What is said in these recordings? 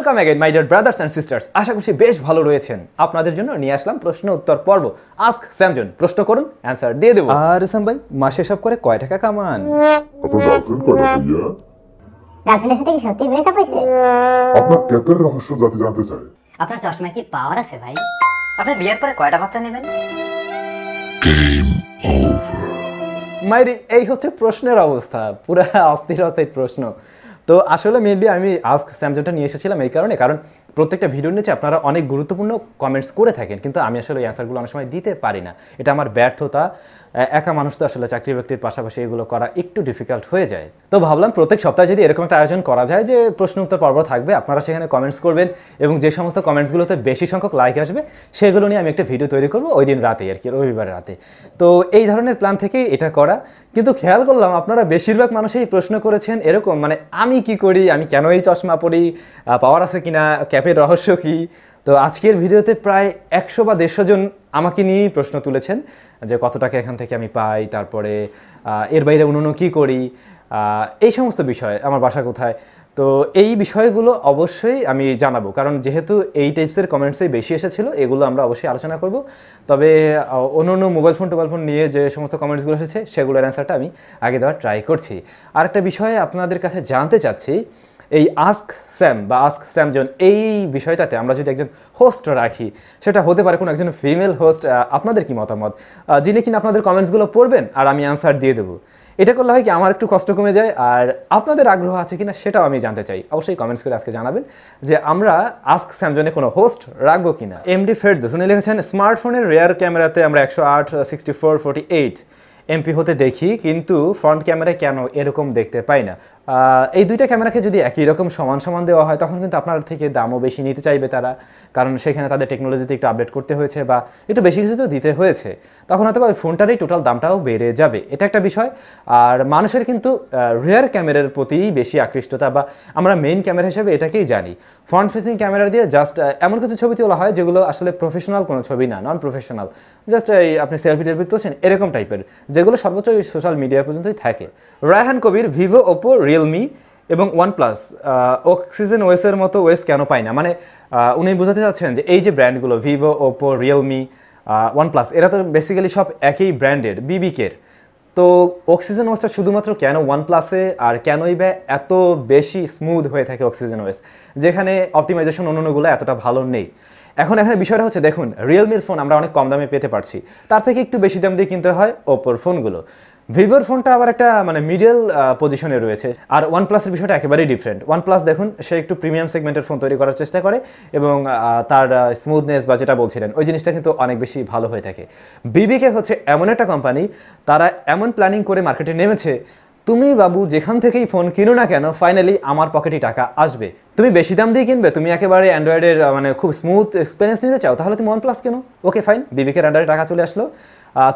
Welcome again my dear brothers and sisters. আশা করছি বেশ ভালো রয়েছেন। আপনাদের জন্য নিয়ে আসলাম প্রশ্ন উত্তর পর্ব। আস্ক স্যামজন, প্রশ্ন করুন, অ্যান্সার দিয়ে দেবো। আর সাম ভাই, মাসে সব করে কয় টাকা কামান? আপনার গার্লফ্রেন্ড কয়টা ভাইয়া? গার্লফ্রেন্ডের সাথে কি সত্যি ব্রেকআপ হয়েছে? আপনার ক্যাপের রহস্য জানতে চাই। আপনার চশমায় কি পাওয়ার আছে ভাই? আপনি বিয়ের পরে কয়টা বাচ্চা নেবেন? Game over. মাইরি, এই হচ্ছে প্রশ্নের অবস্থা, পুরা অস্থির প্রশ্ন। তো আসলে মেনলি আমি আস্ক স্যামজনটা নিয়ে এসেছিলাম এই কারণ প্রত্যেকটা ভিডিওর নিচে আপনারা অনেক গুরুত্বপূর্ণ কমেন্টস করে থাকেন, কিন্তু আমি আসলে এই অ্যান্সারগুলো অনেক সময় দিতে পারি না। এটা আমার ব্যর্থতা। একা মানুষ তো আসলে চাকরি বাকরির পাশাপাশি এগুলো করা একটু ডিফিকাল্ট হয়ে যায়। তো ভাবলাম প্রত্যেক সপ্তাহে যদি এরকম একটা আয়োজন করা যায় যে প্রশ্ন উত্তর পর্ব থাকবে, আপনারা সেখানে কমেন্টস করবেন এবং যে সমস্ত কমেন্টসগুলোতে বেশি সংখ্যক লাইক আসবে সেগুলো নিয়ে আমি একটা ভিডিও তৈরি করবো ওই দিন রাতে, আর কি রবিবার রাতে। তো এই ধরনের প্ল্যান থেকেই এটা করা। কিন্তু খেয়াল করলাম আপনারা বেশিরভাগ মানুষই প্রশ্ন করেছেন এরকম, মানে আমি কি করি, আমি কেন এই চশমা পরি, পাওয়ার আছে কিনা, ক্যাপের রহস্য কী। তো আজকের ভিডিওতে প্রায় 100 বা 150 জন আমাকে নিয়েই প্রশ্ন তুলেছেন যে কত টাকা এখান থেকে আমি পাই, তারপরে এর বাইরে অন্য কী করি, এই সমস্ত বিষয়, আমার বাসা কোথায়। তো এই বিষয়গুলো অবশ্যই আমি জানাবো, কারণ যেহেতু এই টাইপসের কমেন্টসই বেশি এসেছিলো, এগুলো আমরা অবশ্যই আলোচনা করব। তবে অন্য মোবাইল ফোন নিয়ে যে সমস্ত কমেন্টসগুলো এসেছে সেগুলোর অ্যান্সারটা আমি আগে দেওয়ার ট্রাই করছি। আর একটা বিষয়ে আপনাদের কাছে জানতে চাচ্ছি, এই আস্ক স্যাম বা আস্ক স্যামজন এই বিষয়টাতে আমরা যদি একজন হোস্ট রাখি, সেটা হতে পারে কোনো একজন ফিমেল হোস্ট, আপনাদের কি মতামত, যিনি কিনা আপনাদের কমেন্টসগুলো পড়বেন আর আমি অ্যান্সার দিয়ে দেবো। এটা করলে হয় কি আমার একটু কষ্ট কমে যায়, আর আপনাদের আগ্রহ আছে কিনা সেটাও আমি জানতে চাই। অবশ্যই কমেন্টস করে আজকে জানাবেন যে আমরা আস্ক স্যামজনে কোনো হোস্ট রাখবো কিনা। এমডি ফেরদৌস উনি লিখেছেন, স্মার্টফোনের রেয়ার ক্যামেরাতে আমরা 108, 64, 48 এমপি হতে দেখি, কিন্তু ফ্রন্ট ক্যামেরায় কেন এরকম দেখতে পাই না? এই দুইটা ক্যামেরাকে যদি একই রকম সমান দেওয়া হয় তখন কিন্তু আপনার থেকে দামও বেশি নিতে চাইবে তারা, কারণ সেখানে তাদের টেকনোলজিতে একটু আপডেট করতে হয়েছে বা একটু বেশি কিছু তো দিতে হয়েছে, তখন হয়তো ওই ফোনটারই টোটাল দামটাও বেড়ে যাবে। এটা একটা বিষয়। আর মানুষের কিন্তু রিয়ার ক্যামেরার প্রতিই বেশি আকৃষ্টতা, বা আমরা মেইন ক্যামেরা হিসেবে এটাকেই জানি। ফ্রন্ট ফেসিং ক্যামেরা দিয়ে জাস্ট এমন কিছু ছবি তোলা হয় যেগুলো আসলে প্রফেশনাল কোনো ছবি না, নন প্রফেশনাল, জাস্ট এই আপনি সেলফি তুলছেন এরকম টাইপের, যেগুলো সর্বোচ্চ সোশ্যাল মিডিয়া পর্যন্তই থাকে। রায়হান কবির, ভিভো, ওপো, রিয়েলমি এবং ওয়ানপ্লাস অক্সিজেন ওয়েসের মতো ওয়েস কেন পাই না? মানে উনি বোঝাতে চাচ্ছেন যে এই যে ব্র্যান্ডগুলো ভিভো, ওপো, রিয়েলমি, ওয়ানপ্লাস, এরা তো বেসিক্যালি সব একই ব্র্যান্ডের, বিবিকের। তো অক্সিজেন ওয়েসটা শুধুমাত্র কেন ওয়ানপ্লাসে, আর কেনই বা এত বেশি স্মুথ হয়ে থাকে অক্সিজেন ওয়েস, যেখানে অপটিমাইজেশন অন্যগুলো এতটা ভালো নেই? এখন এখানে বিষয়টা হচ্ছে, দেখুন রিয়েলমির ফোন আমরা অনেক কম দামে পেতে পারছি, তার থেকে একটু বেশি দাম দিয়ে কিনতে হয় ওপোর ফোনগুলো। ভিভোর ফোনটা আবার একটা মানে মিডল পজিশনে রয়েছে, আর ওয়ানপ্লাসের বিষয়টা একেবারেই ডিফারেন্ট। ওয়ানপ্লাস দেখুন, সে একটু প্রিমিয়াম সেগমেন্টের ফোন তৈরি করার চেষ্টা করে এবং তার স্মুথনেস বা যেটা বলছিলেন ওই জিনিসটা কিন্তু অনেক বেশি ভালো হয়ে থাকে। বিবিকে হচ্ছে এমন একটা কোম্পানি, তারা এমন প্ল্যানিং করে মার্কেটে নেমেছে, তুমি বাবু যেখান থেকেই ফোন কিনো না কেন ফাইনালি আমার পকেটে টাকা আসবে। তুমি বেশি দাম দিয়ে কিনবে, তুমি একেবারে অ্যান্ড্রয়েডের মানে খুব স্মুথ এক্সপিরিয়েন্স নিতে চাও, তাহলে তুমি ওয়ানপ্লাস কেনো, ওকে ফাইন, বিবিকের আন্ডারে টাকা চলে আসলো।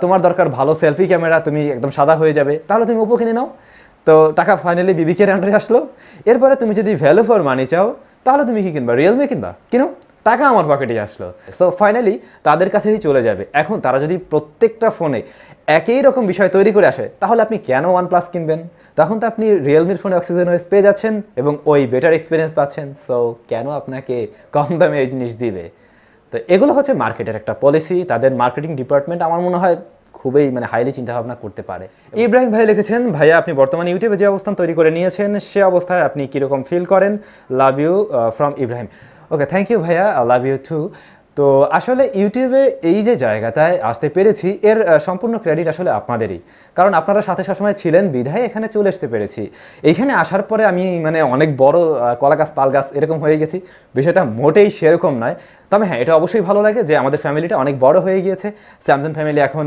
তোমার দরকার ভালো সেলফি ক্যামেরা, তুমি একদম সাদা হয়ে যাবে, তাহলে তুমি ওপো কিনে নাও, তো টাকা ফাইনালি বিবিকের আন্ডারে আসলো। এরপরে তুমি যদি ভ্যালু ফর মানি চাও, তাহলে তুমি কি কিনবা, রিয়েলমি কিনবা, কিনো, টাকা আমার পকেটে আসলো। সো ফাইনালি তাদের কাছেই চলে যাবে। এখন তারা যদি প্রত্যেকটা ফোনে একই রকম বিষয় তৈরি করে আসে, তাহলে আপনি কেন ওয়ানপ্লাস কিনবেন? তখন তো আপনি রিয়েলমির ফোনে অক্সিজেন ওয়েস পেয়ে যাচ্ছেন এবং ওই বেটার এক্সপিরিয়েন্স পাচ্ছেন। সো কেন আপনাকে কম দামে এই জিনিস দিবে? তো এগুলো হচ্ছে মার্কেটের একটা পলিসি, তাদের মার্কেটিং ডিপার্টমেন্ট আমার মনে হয় খুবই মানে হাইলি চিন্তাভাবনা করতে পারে। ইব্রাহিম ভাই লিখেছেন, ভাইয়া আপনি বর্তমানে ইউটিউবে যে অবস্থান তৈরি করে নিয়েছেন সে অবস্থায় আপনি কীরকম ফিল করেন? Love you from Ibrahim. Okay, thank you ভাইয়া, লাভ ইউ টু। তো আসলে ইউটিউবে এই যে জায়গাটায় আসতে পেরেছি এর সম্পূর্ণ ক্রেডিট আসলে আপনাদেরই, কারণ আপনারা সাথে সবসময় ছিলেন বিধায় এখানে চলে আসতে পেরেছি। এইখানে আসার পরে আমি মানে অনেক বড় কলা গাছ তাল গাছ এরকম হয়ে গেছি, বিষয়টা মোটেই সেরকম নয়। তবে হ্যাঁ, এটা অবশ্যই ভালো লাগে যে আমাদের ফ্যামিলিটা অনেক বড় হয়ে গিয়েছে। স্যামসাং ফ্যামিলি এখন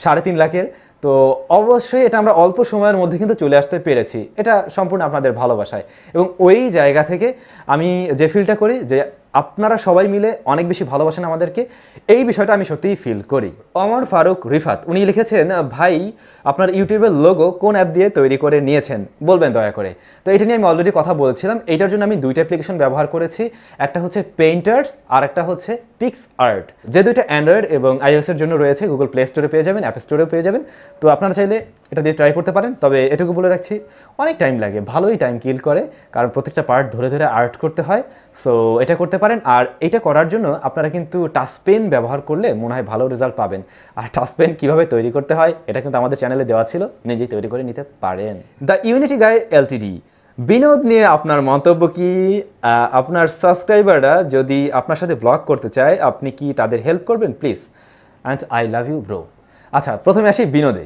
3.5 লাখের। তো অবশ্যই এটা আমরা অল্প সময়ের মধ্যে কিন্তু চলে আসতে পেরেছি, এটা সম্পূর্ণ আপনাদের ভালোবাসায়। এবং ওই জায়গা থেকে আমি যে ফিলটা করি যে আপনারা সবাই মিলে অনেক বেশি ভালোবাসেন আমাদেরকে, এই বিষয়টা আমি সত্যিই ফিল করি। অমর ফারুক রিফাত উনি লিখেছেন, ভাই আপনার ইউটিউবের লোগো কোন অ্যাপ দিয়ে তৈরি করে নিয়েছেন বলবেন দয়া করে। তো এটা নিয়ে আমি অলরেডি কথা বলেছিলাম। এইটার জন্য আমি দুইটা অ্যাপ্লিকেশন ব্যবহার করেছি, একটা হচ্ছে পেইন্টার্স আর একটা হচ্ছে পিক্স আর্ট, যে দুইটা অ্যান্ড্রয়েড এবং iOS এর জন্য রয়েছে। গুগল প্লে স্টোরে পেয়ে যাবেন, অ্যাপ স্টোরেও পেয়ে যাবেন। তো আপনারা চাইলে এটা দিয়ে ট্রাই করতে পারেন। তবে এটুকু বলে রাখছি, অনেক টাইম লাগে, ভালোই টাইম কিল করে, কারণ প্রত্যেকটা পার্ট ধরে ধরে আর্ট করতে হয়। সো এটা করতে পারেন। আর এটা করার জন্য আপনারা কিন্তু টাচ পেন ব্যবহার করলে মনে হয় ভালো রেজাল্ট পাবেন। আর টাচ পেন কীভাবে তৈরি করতে হয় এটা কিন্তু আমাদের চ্যানেলে দেওয়া ছিল, নিজেই তৈরি করে নিতে পারেন। The unity guy LTD, Binod নিয়ে আপনার মন্তব্য কি? আপনার সাবস্ক্রাইবাররা যদি আপনার সাথে ব্লগ করতে চায়, আপনি কি তাদের হেল্প করবেন please? And I love you bro. আচ্ছা, প্রথমে আসি বিনোদে।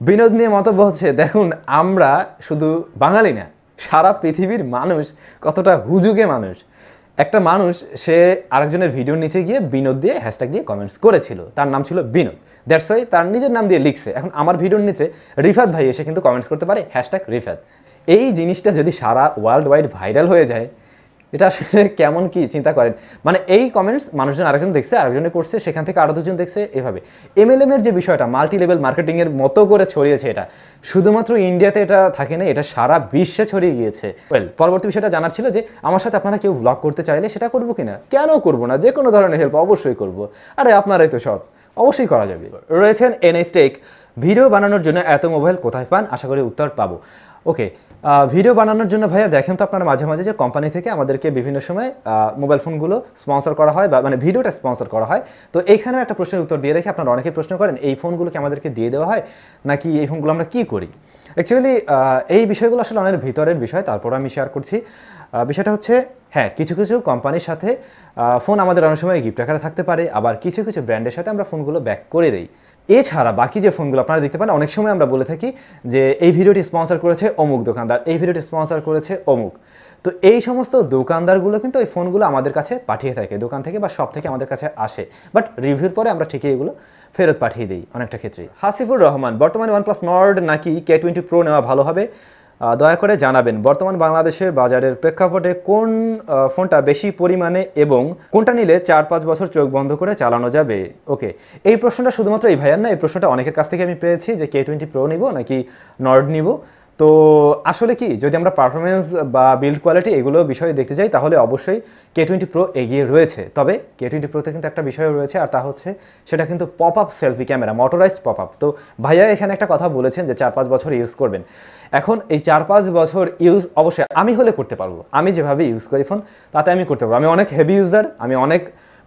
বিনোদ নিয়ে মন্তব্য হচ্ছে, দেখুন আমরা শুধু বাঙালি না, সারা পৃথিবীর মানুষ কতটা হুজুগে মানুষ। একটা মানুষ সে আরেকজনের ভিডিওর নিচে গিয়ে বিনোদ দিয়ে হ্যাশট্যাগ দিয়ে কমেন্টস করেছিল, তার নাম ছিল বিনোদ, দ্যাটস ওয়াই তার নিজের নাম দিয়ে লিখছে। এখন আমার ভিডিওর নিচে রিফাত ভাই এসে কিন্তু কমেন্টস করতে পারে হ্যাশট্যাগ রিফাত। এই জিনিসটা যদি সারা ওয়ার্ল্ড ওয়াইড ভাইরাল হয়ে যায়, এটা আসলে কেমন কি চিন্তা করেন। মানে এই কমেন্টস মানুষজন আরেকজন দেখছে, আরেকজনে করছে, সেখান থেকে আরও দুজন দেখছে, এভাবে MLM এর যে বিষয়টা মাল্টি লেভেল মার্কেটিংয়ের মতো করে ছড়িয়েছে, এটা শুধুমাত্র ইন্ডিয়াতে এটা থাকে না, এটা সারা বিশ্বে ছড়িয়ে গিয়েছে। পরবর্তী বিষয়টা জানার ছিল যে আমার সাথে আপনারা কেউ ব্লগ করতে চাইলে সেটা করবো কিনা। কেন করবো না, যে কোনো ধরনের হেল্প অবশ্যই করবো। আরে আপনারাই তো সব, অবশ্যই করা যাবে। রয়েছেন NSTech, ভিডিও বানানোর জন্য এত মোবাইল কোথায় পান? আশা করি উত্তর পাবো। ওকে, ভিডিও বানানোর জন্য ভাইয়া দেখেন তো আপনারা মাঝে মাঝে যে কোম্পানি থেকে আমাদেরকে বিভিন্ন সময় মোবাইল ফোনগুলো স্পন্সর করা হয়, বা মানে ভিডিওটা স্পন্সর করা হয়। তো এইখানে একটা প্রশ্নের উত্তর দিয়ে রেখে আপনারা অনেকে প্রশ্ন করেন এই ফোনগুলোকে আমাদেরকে দিয়ে দেওয়া হয় নাকি এই ফোনগুলো আমরা কী করি। অ্যাকচুয়ালি এই বিষয়গুলো আসলে অনেক ভিতরের বিষয়, তারপর আমি শেয়ার করছি। বিষয়টা হচ্ছে, হ্যাঁ, কিছু কিছু কোম্পানির সাথে ফোন আমাদের অনেক সময় গিফট আকারে থাকতে পারে, আবার কিছু কিছু ব্র্যান্ডের সাথে আমরা ফোনগুলো ব্যাক করে দিই। এছাড়া বাকি যে ফোনগুলো আপনারা দেখতে পান, অনেক সময় আমরা বলে থাকি যে এই ভিডিওটি স্পন্সর করেছে অমুক দোকানদার, এই ভিডিওটি স্পন্সর করেছে অমুক। তো এই সমস্ত দোকানদারগুলো কিন্তু এই ফোনগুলো আমাদের কাছে পাঠিয়ে থাকে, দোকান থেকে বা শপ থেকে আমাদের কাছে আসে, বাট রিভিউর পরে আমরা ঠিকই এগুলো ফেরত পাঠিয়ে দিই অনেকটা ক্ষেত্রে। হাসিফুর রহমান, বর্তমানে OnePlus Nord নাকি K20 Pro নেওয়া ভালো হবে? দয়া করে জানাবেন। বর্তমান বাংলাদেশের বাজারের প্রেক্ষাপটে কোন ফোনটা বেশি পরিমাণে এবং কোনটা নিলে 4-5 বছর চোখ বন্ধ করে চালানো যাবে? ওকে, এই প্রশ্নটা শুধুমাত্র এই ভাইয়ার না, এই প্রশ্নটা অনেকের কাছ থেকে আমি পেয়েছি যে K20 Pro নিব নাকি Nord নিব। তো আসলে কি, যদি আমরা পারফরমেন্স বা বিল্ড কোয়ালিটি এগুলো বিষয়ে দেখতে যাই, তাহলে অবশ্যই K20 Pro এগিয়ে রয়েছে। তবে K20 Proতে কিন্তু একটা বিষয় রয়েছে, আর তা হচ্ছে সেটা কিন্তু pop up selfie camera, motorised pop up. তো ভাইয়া এখানে একটা কথা বলেছেন যে 4-5 বছর ইউজ করবেন। এখন এই 4-5 বছর ইউজ অবশ্যই আমি হলে করতে পারবো, আমি যেভাবে ইউজ করি ফোন তাতে আমি করতে পারবো। আমি অনেক হেভি ইউজার, আমি অনেক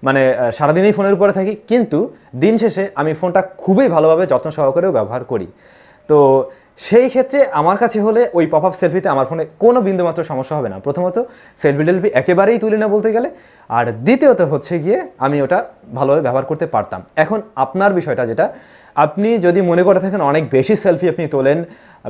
মানে সারাদিনই ফোনের উপরে থাকি, কিন্তু দিন শেষে আমি ফোনটা খুবই ভালোভাবে যত্ন সহকারেও ব্যবহার করি। তো সেই ক্ষেত্রে আমার কাছে হলে ওই পপ আপ সেলফিতে আমার ফোনে কোনো বিন্দুমাত্র সমস্যা হবে না। প্রথমত সেলফি টেলফি একেবারেই তুলি না বলতে গেলে, আর দ্বিতীয়ত হচ্ছে গিয়ে আমি ওটা ভালোভাবে ব্যবহার করতে পারতাম। এখন আপনার বিষয়টা যেটা, আপনি যদি মনে করে থাকেন অনেক বেশি সেলফি আপনি তোলেন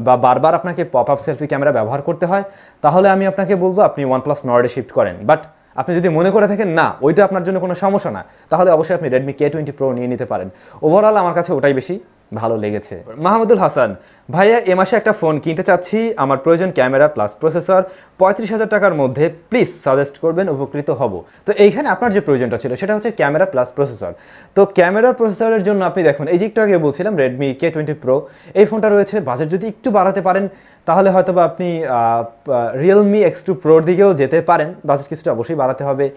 বা বারবার আপনাকে পপ আপ সেলফি ক্যামেরা ব্যবহার করতে হয়, তাহলে আমি আপনাকে বলবো আপনি OnePlus Nord শিফট করেন। বাট আপনি যদি মনে করে থাকেন না ওইটা আপনার জন্য কোনো সমস্যা না, তাহলে অবশ্যই আপনি Redmi K20 Pro নিয়ে নিতে পারেন। ওভারঅল আমার কাছে ওটাই বেশি ভালো লেগেছে। মাহমুদুল হাসান, ভাইয়া এ মাসে একটা ফোন কিনতে চাচ্ছি, আমার প্রয়োজন ক্যামেরা প্লাস প্রসেসর, 35,000 টাকার মধ্যে প্লিজ সাজেস্ট করবেন, উপকৃত হব। তো এইখানে আপনার যে প্রয়োজনটা ছিল সেটা হচ্ছে ক্যামেরা প্লাস প্রসেসর। তো ক্যামেরা প্রসেসরের জন্য আপনি দেখুন, এই যে একটু আগে বলছিলাম Redmi K20 Pro, এই ফোনটা রয়েছে। বাজেট যদি একটু বাড়াতে পারেন তাহলে হয়তো বা আপনি Realme X2 Proর দিকেও যেতে পারেন, বাজেট কিছুটা অবশ্যই বাড়াতে হবে।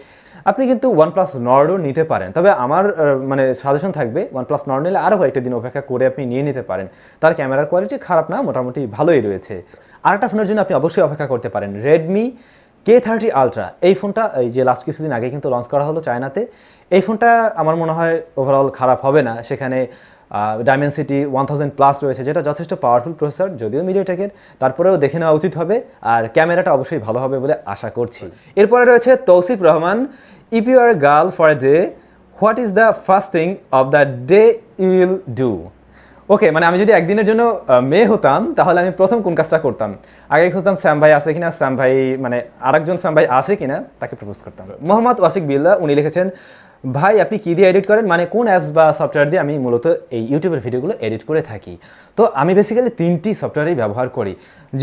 আপনি কিন্তু OnePlus Nordও নিতে পারেন, তবে আমার মানে সাজেশন থাকবে OnePlus Nord নিলে আরও কয়েকটা দিন অপেক্ষা করে আপনি নিয়ে নিতে পারেন। তার ক্যামেরার কোয়ালিটি খারাপ না, মোটামুটি ভালোই রয়েছে। আরেকটা ফোনের জন্য আপনি অবশ্যই অপেক্ষা করতে পারেন, Redmi K30 Ultra। এই ফোনটা এই যে লাস্ট কিছুদিন আগে কিন্তু লঞ্চ করা হলো চায়নাতে। এই ফোনটা আমার মনে হয় ওভারঅল খারাপ হবে না। সেখানে Dimensity 1000+ রয়েছে, যেটা যথেষ্ট পাওয়ারফুল প্রসেসর, যদিও মিডিয়াটেকের, তারপরেও দেখে নেওয়া উচিত হবে। আর ক্যামেরাটা অবশ্যই ভালো হবে বলে আশা করছি। এরপরে রয়েছে Tousif Rahman, if you are girl for a day, what is the first thing of the day you will do? Okay, মানে আমি যদি একদিনের জন্য মেয়ে হতাম তাহলে আমি প্রথম কোন কাজটা করতাম? আগে খুঁজতাম স্যাম ভাই আছে কিনা, স্যাম ভাই মানে আরেকজন স্যাম ভাই আছে কিনা, তাকে প্রপোজ করতাম। মোহাম্মদ ওয়াসিক বিল্লাহ উনি লিখেছেন, ভাই আপনি কী দিয়ে এডিট করেন, মানে কোন অ্যাপস বা সফটওয়্যার দিয়ে? আমি মূলত এই ইউটিউবের ভিডিওগুলো এডিট করে থাকি। তো আমি বেসিক্যালি 3টি সফটওয়্যারই ব্যবহার করি।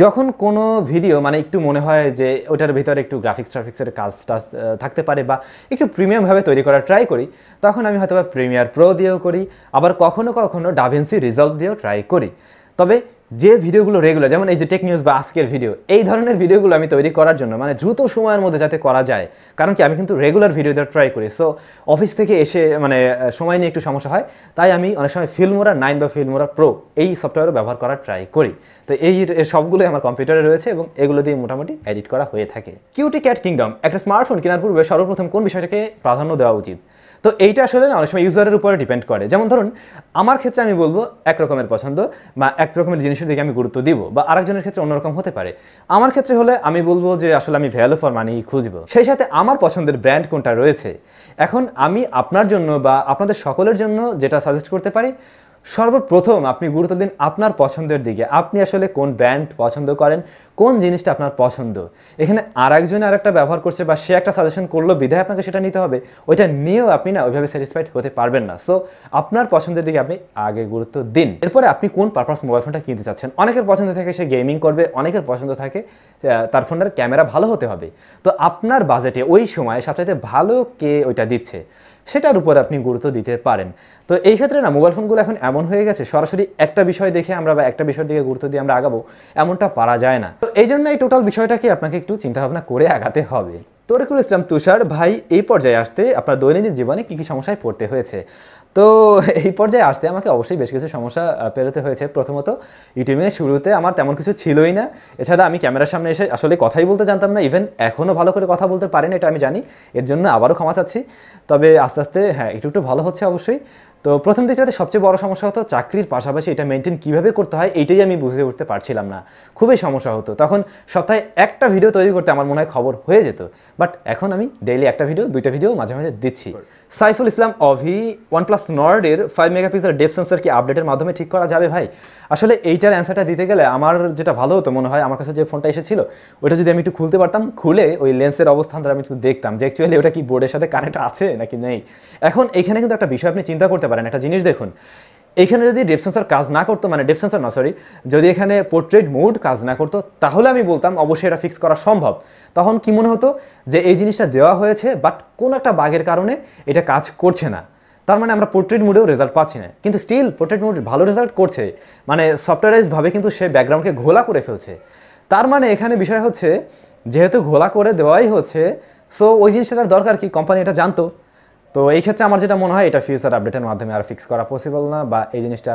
যখন কোনো ভিডিও মানে একটু মনে হয় যে ওটার ভিতরে একটু গ্রাফিক্সের কাজ টাজ থাকতে পারে বা একটু প্রিমিয়ামভাবে তৈরি করার ট্রাই করি, তখন আমি হয়তো বা প্রিমিয়ার প্রো দিয়েও করি, আবার কখনো কখনো ডাভিন্সি রিজলভ দিয়েও ট্রাই করি। তবে যে ভিডিওগুলো রেগুলার, যেমন এই যে টেক নিউজ বা আজকের ভিডিও, এই ধরনের ভিডিওগুলো আমি তৈরি করার জন্য মানে দ্রুত সময়ের মধ্যে যাতে করা যায়, কারণ কি আমি কিন্তু রেগুলার ভিডিও দেওয়ার ট্রাই করি। সো অফিস থেকে এসে মানে সময় নিয়ে একটু সমস্যা হয়, তাই আমি অনেক সময় ফিল্মোরা 9 বা ফিল্মোরা প্রো এই সফটওয়্যারও ব্যবহার করার ট্রাই করি। তো এই সবগুলোই আমার কম্পিউটারে রয়েছে এবং এগুলো দিয়ে মোটামুটি এডিট করা হয়ে থাকে। কিউটি ক্যাট কিংডম, একটা স্মার্টফোন কেনার পূর্বে সর্বপ্রথম কোন বিষয়টাকে প্রাধান্য দেওয়া উচিত? তো এইটা আসলে না অনেক সময় ইউজারের উপরে ডিপেন্ড করে। যেমন ধরুন আমার ক্ষেত্রে আমি বলবো এক রকমের পছন্দ বা এক রকমের জিনিসের দিকে আমি গুরুত্ব দিব, বা আরেকজনের ক্ষেত্রে অন্যরকম হতে পারে। আমার ক্ষেত্রে হলে আমি বলবো যে আসলে আমি ভ্যালু ফর মানি খুঁজবো, সেই সাথে আমার পছন্দের ব্র্যান্ড কোনটা রয়েছে। এখন আমি আপনার জন্য বা আপনাদের সকলের জন্য যেটা সাজেস্ট করতে পারি, সর্বপ্রথম আপনি গুরুত্ব দিন আপনার পছন্দের দিকে। আপনি আসলে কোন ব্র্যান্ড পছন্দ করেন, কোন জিনিসটা আপনার পছন্দ। এখানে আরেকজনে আরেকটা ব্যবহার করছে বা সে একটা সাজেশন করলো বিধায় আপনাকে সেটা নিতে হবে, ওইটা নিয়েও আপনি না ওইভাবে স্যাটিসফাইড হতে পারবেন না। সো আপনার পছন্দের দিকে আপনি আগে গুরুত্ব দিন। এরপরে আপনি কোন পারপাস মোবাইল ফোনটা কিনতে চাচ্ছেন। অনেকের পছন্দ থাকে সে গেমিং করবে, অনেকের পছন্দ থাকে তার ফোনের ক্যামেরা ভালো হতে হবে। তো আপনার বাজেটে ওই সময় সবচাইতে ভালো কে ওইটা দিচ্ছে সেটার উপর আপনি গুরুত্ব দিতে পারেন। তো এই ক্ষেত্রে না মোবাইল ফোনগুলো এখন এমন হয়ে গেছে, সরাসরি একটা বিষয় দেখে আমরা বা একটা বিষয়ের দিকে গুরুত্ব দিয়ে আমরা আগাবো এমনটা পারা যায় না। তো এই জন্য এই টোটাল বিষয়টাকে আপনাকে একটু চিন্তাভাবনা করে আগাতে হবে। তরিকুল ইসলাম তুষার ভাই, এই পর্যায়ে আসতে আপনার দৈনন্দিন জীবনে কী কী সমস্যায় পড়তে হয়েছে? তো এই পর্যায়ে আসতে আমাকে অবশ্যই বেশ কিছু সমস্যা পেরোতে হয়েছে। প্রথমত ইউটিউবের শুরুতে আমার তেমন কিছু ছিলই না। এছাড়া আমি ক্যামেরার সামনে এসে আসলে কথাই বলতে জানতাম না, ইভেন এখনও ভালো করে কথা বলতে পারি না, এটা আমি জানি, এর জন্য আবারও ক্ষমা চাচ্ছি। তবে আস্তে আস্তে হ্যাঁ একটু ভালো হচ্ছে অবশ্যই। তো প্রথম দিকটাতে সবচেয়ে বড় সমস্যা হতো চাকরির পাশাপাশি এটা মেনটেন কীভাবে করতে হয় এইটাই আমি বুঝে উঠতে পারছিলাম না, খুবই সমস্যা হতো। তখন সপ্তাহে একটা ভিডিও তৈরি করতে আমার মনে হয় খবর হয়ে যেত, বাট এখন আমি ডেইলি একটা ভিডিও 2টা ভিডিও মাঝে মাঝে দিচ্ছি। সাইফুল ইসলাম অভি, OnePlus নর্ডের 5 মেগাপিক্সেল ডেপথ সেন্সর কি আপডেটের মাধ্যমে ঠিক করা যাবে ভাই? আসলে এইটার অ্যান্সারটা দিতে গেলে আমার যেটা ভালো হতো মনে হয়, আমার কাছে যে ফোনটা এসেছিল ওইটা যদি আমি একটু খুলতে পারতাম, খুলে ওই লেন্সের অবস্থানটা আমি একটু দেখতাম যে অ্যাকচুয়ালি ওটা কি বোর্ডের সাথে কানেক্ট আছে নাকি নেই। এখন এইখানে কিন্তু একটা বিষয় আপনি চিন্তা করতে পারেন, একটা জিনিস দেখুন, এখানে যদি ডেপথ সেন্সর কাজ না করতো, মানে ডেপথ সেন্সর না সরি, যদি এখানে পোর্ট্রেট মোড কাজ না করতো, তাহলে আমি বলতাম অবশ্যই এটা ফিক্স করা সম্ভব। তখন কি মনে হতো যে এই জিনিসটা দেওয়া হয়েছে বাট কোনো একটা বাগের কারণে এটা কাজ করছে না, তার মানে আমরা পোর্ট্রেট মোডেও রেজাল্ট পাচ্ছি না। কিন্তু স্টিল পোর্ট্রেট মোড ভালো রেজাল্ট করছে, মানে সফটওয়্যারাইজভাবে কিন্তু সে ব্যাকগ্রাউন্ডকে ঘোলা করে ফেলছে। তার মানে এখানে বিষয় হচ্ছে যেহেতু ঘোলা করে দেওয়াই হচ্ছে, সো ওই জিনিসটার দরকার কি কোম্পানি এটা জানতো। তো এই ক্ষেত্রে আমার যেটা মনে হয় এটা ফিউচার আপডেটের মাধ্যমে আর ফিক্স করা পসিবল না, বা এই জিনিসটা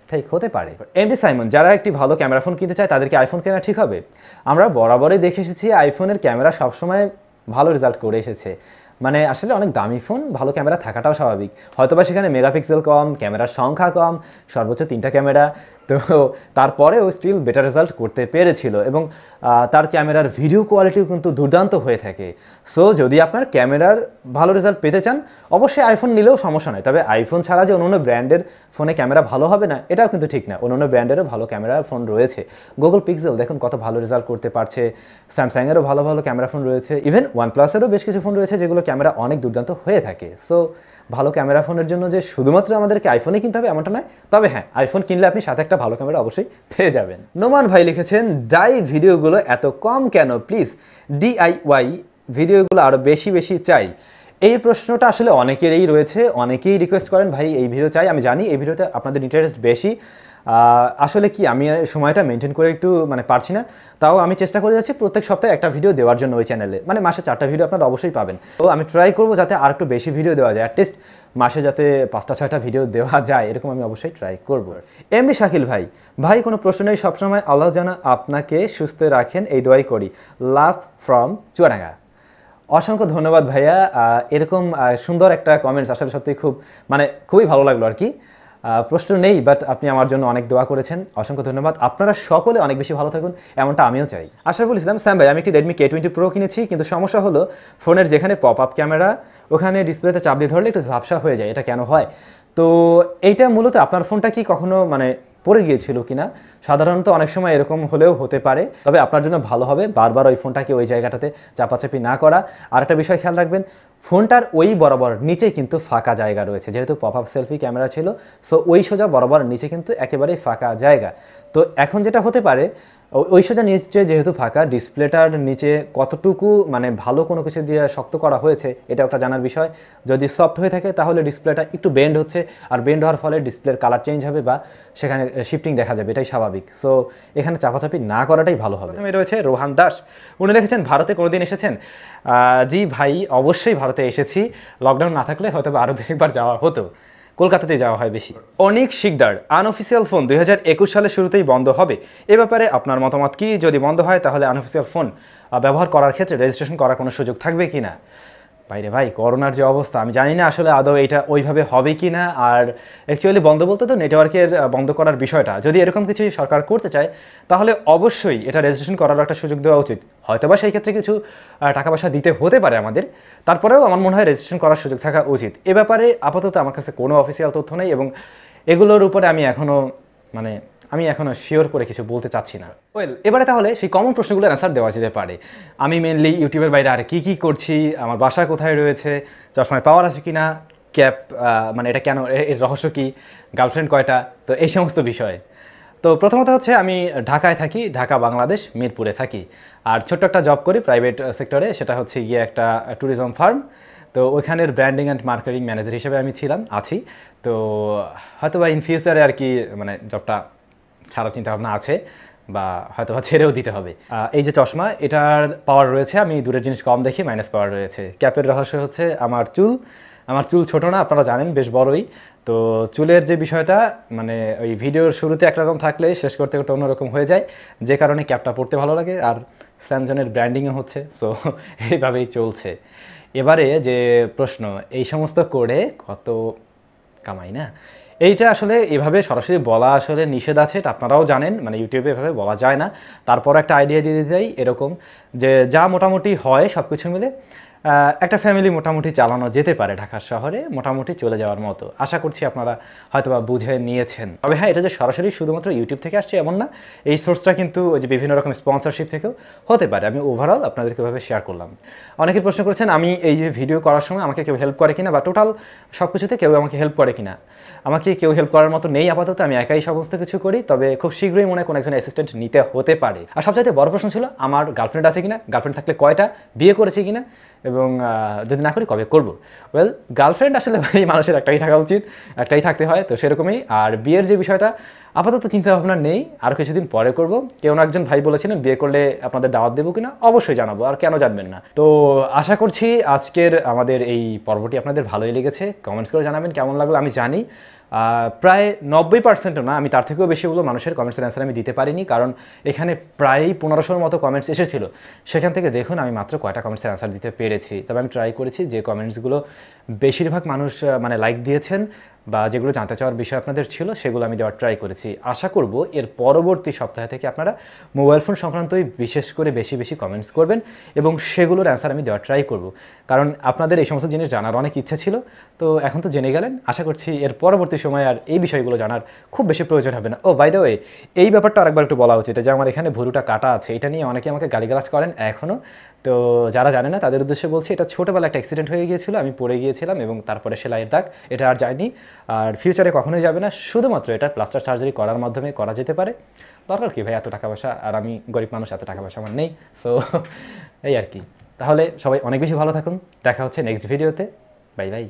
ফেক হতে পারে। এমডি সাইমন, যারা একটি ভালো ক্যামেরা ফোন কিনতে চায় তাদেরকে আইফোন কেনা ঠিক হবে? আমরা বরাবরই দেখে এসেছি আইফোনের ক্যামেরা সবসময় ভালো রেজাল্ট করে এসেছে। মানে আসলে অনেক দামি ফোন, ভালো ক্যামেরা থাকাটাও স্বাভাবিক। হয়তোবা সেখানে মেগাপিক্সেল কম, ক্যামেরার সংখ্যা কম, সর্বোচ্চ 3টা ক্যামেরা, তো তারপরেও স্টিল বেটার রেজাল্ট করতে পেরেছিল এবং তার ক্যামেরার ভিডিও কোয়ালিটিও কিন্তু দুর্দান্ত হয়ে থাকে। সো যদি আপনার ক্যামেরার ভালো রেজাল্ট পেতে চান অবশ্যই আইফোন নিলেও সমস্যা নয়। তবে আইফোন ছাড়া যে অন্য ব্র্যান্ডের ফোনে ক্যামেরা ভালো হবে না এটাও কিন্তু ঠিক না, অন্য ব্র্যান্ডেরও ভালো ক্যামেরার ফোন রয়েছে। গুগল পিক্সেল দেখুন কত ভালো রেজাল্ট করতে পারছে, স্যামসাংয়েরও ভালো ভালো ক্যামেরা ফোন রয়েছে, ইভেন ওয়ানপ্লাসেরও বেশ কিছু ফোন রয়েছে যেগুলো ক্যামেরা অনেক দুর্দান্ত হয়ে থাকে। সো ভালো ক্যামেরা ফোনের জন্য যে শুধুমাত্র আমাদেরকে আইফোনে কিনতে হবে এমনটা নয়, তবে হ্যাঁ আইফোন কিনলে আপনি সাথে একটা ভালো ক্যামেরা অবশ্যই পেয়ে যাবেন। নোমান ভাই লিখেছেন, ডাই ভিডিওগুলো এত কম কেন, প্লিজ DIY ভিডিওগুলো আরও বেশি বেশি চাই। এই প্রশ্নটা আসলে অনেকেরই রয়েছে, অনেকেই রিকোয়েস্ট করেন ভাই এই ভিডিও চাই। আমি জানি এই ভিডিওতে আপনাদের ইন্টারেস্ট বেশি, আসলে কি আমি সময়টা মেনটেন করে একটু মানে পারছি না, তাও আমি চেষ্টা করে যাচ্ছি প্রত্যেক সপ্তাহে একটা ভিডিও দেওয়ার জন্য ওই চ্যানেলে, মানে মাসে 4টা ভিডিও আপনারা অবশ্যই পাবেন। তো আমি ট্রাই করবো যাতে আর একটু বেশি ভিডিও দেওয়া যায়, অ্যাটলিস্ট মাসে যাতে 5টা 6টা ভিডিও দেওয়া যায় এরকম আমি অবশ্যই ট্রাই করবো। এমনি শাকিল ভাই কোনো প্রশ্ন নেই, সবসময় আল্লাহ যেন আপনাকে সুস্থ রাখেন এই দোয়াই করি, লাভ ফ্রম চুয়াডাঙ্গা। অসংখ্য ধন্যবাদ ভাইয়া, এরকম সুন্দর একটা কমেন্টস আসলে সত্যি খুবই ভালো লাগলো আর কি। প্রশ্ন নেই বাট আপনি আমার জন্য অনেক দোয়া করেছেন, অসংখ্য ধন্যবাদ। আপনারা সকলে অনেক বেশি ভালো থাকুন এমনটা আমিও চাই। আশরাফুল ইসলাম, স্যাম ভাই আমি একটি Redmi K20 Pro কিনেছি, কিন্তু সমস্যা হলো ফোনের যেখানে পপ আপ ক্যামেরা ওখানে ডিসপ্লেতে চাপ দিয়ে ধরলে একটু ঝাপসা হয়ে যায়, এটা কেন হয়? তো এইটা মূলত আপনার ফোনটা কি কখনো পড়ে গিয়েছিল কিনা। সাধারণত অনেক সময় এরকম হলেও হতে পারে, তবে আপনার জন্য ভালো হবে বারবার ওই ফোনটাকে ওই জায়গাটাতে চাপাচাপি না করা। আর একটা বিষয় খেয়াল রাখবেন, ফোনটার ওই বরাবর নিচে কিন্তু ফাঁকা জায়গা রয়েছে, যেহেতু পপ আপ সেলফি ক্যামেরা ছিল, সো ওই সোজা বরাবর নিচে কিন্তু একেবারেই ফাঁকা জায়গা। তো এখন যেটা হতে পারে, ওই সোজা নিচে যেহেতু ফাঁকা, ডিসপ্লেটার নিচে কতটুকু মানে ভালো কোনো কিছু দিয়ে শক্ত করা হয়েছে এটা একটা জানার বিষয়। যদি সফট হয়ে থাকে তাহলে ডিসপ্লেটা একটু বেন্ড হচ্ছে, আর বেন্ড হওয়ার ফলে ডিসপ্লের কালার চেঞ্জ হবে বা সেখানে শিফটিং দেখা যাবে, এটাই স্বাভাবিক। সো এখানে চাপাচাপি না করাটাই ভালো হবে। প্রথমে রয়েছে রোহান দাস, উনি লিখেছেন ভারতে কোনোদিন এসেছেন? জি ভাই, অবশ্যই ভারতে এসেছি। লকডাউন না থাকলে হয়তো আরও একবার যাওয়া হতো, কলকাতাতে যাওয়া হয় বেশি। অনেক শিকদার, আনঅফিসিয়াল ফোন 2021 সালের শুরুতেই বন্ধ হবে, এ ব্যাপারে আপনার মতামত কি? যদি বন্ধ হয় তাহলে আনঅফিসিয়াল ফোন ব্যবহার করার ক্ষেত্রে রেজিস্ট্রেশন করার কোনো সুযোগ থাকবে কি না? বাইরে ভাই, করোনার যে অবস্থা, আমি জানি না আসলে আদৌ এটা ওইভাবে হবে কি না। আর অ্যাকচুয়ালি বন্ধ বলতে তো নেটওয়ার্কের বন্ধ করার বিষয়টা, যদি এরকম কিছু সরকার করতে চায় তাহলে অবশ্যই এটা রেজিস্ট্রেশন করার একটা সুযোগ দেওয়া উচিত। হয়তোবা সেই ক্ষেত্রে কিছু টাকা পয়সা দিতে হতে পারে আমাদের, তারপরেও আমার মনে হয় রেজিস্ট্রেশন করার সুযোগ থাকা উচিত। এ ব্যাপারে আপাতত আমার কাছে কোনো অফিসিয়াল তথ্য নেই, এবং এগুলোর উপরে আমি এখনও শিওর করে কিছু বলতে চাচ্ছি না। ওয়েল, এবারে তাহলে সেই কমন প্রশ্নগুলোর অ্যান্সার দেওয়া যেতে পারে। আমি মেনলি ইউটিউবের বাইরে আর কী করছি, আমার বাসা কোথায় রয়েছে, চশমায় পাওয়ার আছে কি না, ক্যাপ মানে এটা কেন, এর রহস্য কী, গার্লফ্রেন্ড কয়টা, তো এই সমস্ত বিষয়। তো প্রথমত হচ্ছে আমি ঢাকায় থাকি, ঢাকা বাংলাদেশ, মিরপুরে থাকি। আর ছোট্ট একটা জব করি প্রাইভেট সেক্টরে, সেটা হচ্ছে গিয়ে একটা ট্যুরিজম ফার্ম। তো ওইখানের ব্র্যান্ডিং অ্যান্ড মার্কেটিং ম্যানেজার হিসেবে আমি আছি। তো হয়তো বা ইন ফিউচারে আর কি মানে জবটা ছাড়ার চিন্তাভাবনা আছে, বা হয়তো বা ছেড়েও দিতে হবে। এই যে চশমা, এটার পাওয়ার রয়েছে, আমি দূরের জিনিস কম দেখি, মাইনাস পাওয়ার রয়েছে। ক্যাপের রহস্য হচ্ছে আমার চুল ছোটো না, আপনারা জানেন, বেশ বড়ই। তো চুলের যে বিষয়টা, মানে ওই ভিডিওর শুরুতে একরকম থাকলে শেষ করতে করতে অন্যরকম হয়ে যায়, যে কারণে ক্যাপটা পরতে ভালো লাগে। আর স্যামজনের ব্র্যান্ডিংও হচ্ছে, সো এইভাবেই চলছে। এবারে যে প্রশ্ন, এই সমস্ত করে কত কামাই না, এইটা আসলে এভাবে সরাসরি বলা আসলে নিষেধ আছে, এটা আপনারাও জানেন, মানে ইউটিউবে এভাবে বলা যায় না। তারপর একটা আইডিয়া দিয়ে দিতে চাই এরকম, যে যা মোটামুটি হয় সব কিছু মিলে একটা ফ্যামিলি মোটামুটি চালানো যেতে পারে ঢাকার শহরে, মোটামুটি চলে যাওয়ার মতো। আশা করছি আপনারা হয়তোবা বুঝে নিয়েছেন। তবে হ্যাঁ, এটা যে সরাসরি শুধুমাত্র ইউটিউব থেকে আসছে এমন না, এই সোর্সটা কিন্তু ওই যে বিভিন্ন রকম স্পন্সরশিপ থেকেও হতে পারে। আমি ওভারঅল আপনাদেরকে এভাবে শেয়ার করলাম। অনেকেই প্রশ্ন করেছেন আমি এই যে ভিডিও করার সময় আমাকে কেউ হেল্প করে কিনা, বা টোটাল সব কিছুতে কেউ আমাকে হেল্প করে কিনা। আমাকে কেউ হেল্প করার মতো নেই আপাতত, আমি একাই সমস্ত কিছু করি। তবে খুব শীঘ্রই মনে হয় কোনো একজন অ্যাসিস্ট্যান্ট নিতে হতে পারে। আর সবচাইতে বড় প্রশ্ন ছিল আমার গার্লফ্রেন্ড আছে কিনা, গার্লফ্রেন্ড থাকলে কয়টা, বিয়ে করেছি কিনা, এবং যদি না করি কবে করব। ওয়েল, গার্লফ্রেন্ড আসলে ভাই মানুষের একটাই থাকা উচিত, একটাই থাকতে হয়, তো সেরকমই। আর বিয়ের যে বিষয়টা আপাতত চিন্তা ভাবনা নেই, আর কিছুদিন পরে করব। কেউ না একজন ভাই বলেছিলেন বিয়ে করলে আপনাদের দাওয়াত দেবো কিনা, অবশ্যই জানাবো, আর কেন জানবেন না। তো আশা করছি আজকের আমাদের এই পর্বটি আপনাদের ভালোই লেগেছে। কমেন্টস করে জানাবেন কেমন লাগলো। আমি জানি প্রায় 90%ও না, আমি তার থেকেও বেশিগুলো মানুষের কমেন্টসের অ্যান্সার আমি দিতে পারিনি, কারণ এখানে প্রায় 1500-র মতো কমেন্টস এসেছিল। সেখান থেকে দেখুন আমি মাত্র কয়টা কমেন্টসের অ্যান্সার দিতে পেরেছি। তবে আমি ট্রাই করেছি যে কমেন্টসগুলো বেশিরভাগ মানুষ মানে লাইক দিয়েছেন, বা যেগুলো জানতে চাওয়ার বিষয় আপনাদের ছিল, সেগুলো আমি দেওয়ার ট্রাই করেছি। আশা করব এর পরবর্তী সপ্তাহ থেকে আপনারা মোবাইল ফোন সংক্রান্তই বিশেষ করে বেশি বেশি কমেন্টস করবেন, এবং সেগুলোর অ্যান্সার আমি দেওয়ার ট্রাই করব, কারণ আপনাদের এই সমস্ত জিনিস জানার অনেক ইচ্ছা ছিল। তো এখন তো জেনে গেলেন, আশা করছি এর পরবর্তী সময় আর এই বিষয়গুলো জানার খুব বেশি প্রয়োজন হবে না। ও বাই দ্য ওয়ে, এই ব্যাপারটা আরেকবার একটু বলা উচিত, যে আমার এখানে ভুরুটা কাটা আছে, এটা নিয়ে অনেকে আমাকে গালিগালাজ করেন এখনও। তো যারা জানে না তাদের উদ্দেশ্যে বলছি, এটা ছোটোবেলা একটা অ্যাক্সিডেন্ট হয়ে গিয়েছিল, আমি পড়ে গিয়েছিলাম, এবং তারপরে সেলাইয়ের দাগ, এটা আর যায়নি, আর ফিউচারে কখনোই যাবে না। শুধুমাত্র এটা প্লাস্টার সার্জারি করার মাধ্যমে করা যেতে পারে। দরকার কি ভাই এত টাকা পয়সা, আর আমি গরিব মানুষ, এত টাকা পয়সা আমার নেই। সো এই আর কি। তাহলে সবাই অনেক বেশি ভালো থাকুন, দেখা হচ্ছে নেক্সট ভিডিওতে। Bye bye.